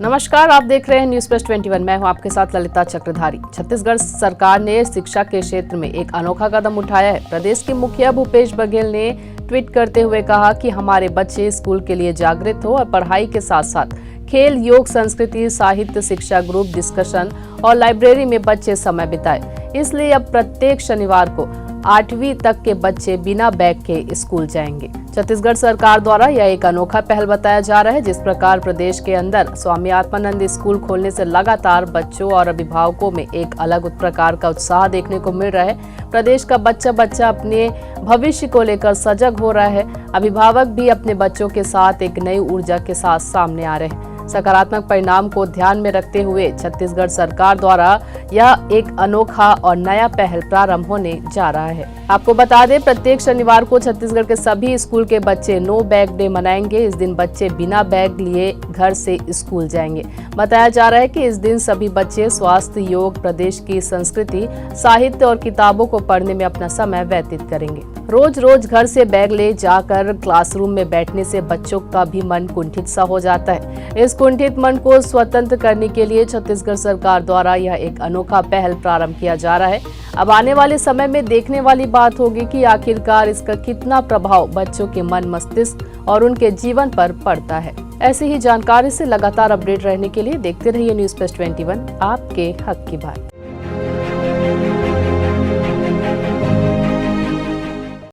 नमस्कार, आप देख रहे हैं न्यूज प्लस 21। मैं हूं आपके साथ ललिता चक्रधारी। छत्तीसगढ़ सरकार ने शिक्षा के क्षेत्र में एक अनोखा कदम उठाया है। प्रदेश के मुखिया भूपेश बघेल ने ट्वीट करते हुए कहा कि हमारे बच्चे स्कूल के लिए जागृत हो और पढ़ाई के साथ साथ खेल, योग, संस्कृति, साहित्य, शिक्षा, ग्रुप डिस्कशन और लाइब्रेरी में बच्चे समय बिताए। इसलिए अब प्रत्येक शनिवार को 8वीं तक के बच्चे बिना बैग के स्कूल जाएंगे। छत्तीसगढ़ सरकार द्वारा यह एक अनोखा पहल बताया जा रहा है। जिस प्रकार प्रदेश के अंदर स्वामी आत्मानंद स्कूल खोलने से लगातार बच्चों और अभिभावकों में एक अलग प्रकार का उत्साह देखने को मिल रहा है। प्रदेश का बच्चा अपने भविष्य को लेकर सजग हो रहा है। अभिभावक भी अपने बच्चों के साथ एक नई ऊर्जा के साथ सामने आ रहे हैं। सकारात्मक परिणाम को ध्यान में रखते हुए छत्तीसगढ़ सरकार द्वारा यह एक अनोखा और नया पहल प्रारंभ होने जा रहा है। आपको बता दें, प्रत्येक शनिवार को छत्तीसगढ़ के सभी स्कूल के बच्चे नो बैग डे मनाएंगे। इस दिन बच्चे बिना बैग लिए घर से स्कूल जाएंगे। बताया जा रहा है कि इस दिन सभी बच्चे स्वास्थ्य, योग, प्रदेश की संस्कृति, साहित्य और किताबों को पढ़ने में अपना समय व्यतीत करेंगे। रोज घर से बैग ले जाकर क्लासरूम में बैठने से बच्चों का भी मन कुंठित सा हो जाता है। इस कुंठित मन को स्वतंत्र करने के लिए छत्तीसगढ़ सरकार द्वारा यह एक अनोखा पहल प्रारंभ किया जा रहा है। अब आने वाले समय में देखने वाली बात होगी कि आखिरकार इसका कितना प्रभाव बच्चों के मन, मस्तिष्क और उनके जीवन पर पड़ता है। ऐसी ही जानकारी से लगातार अपडेट रहने के लिए देखते रहिए न्यूज प्लस 21, आपके हक की बात।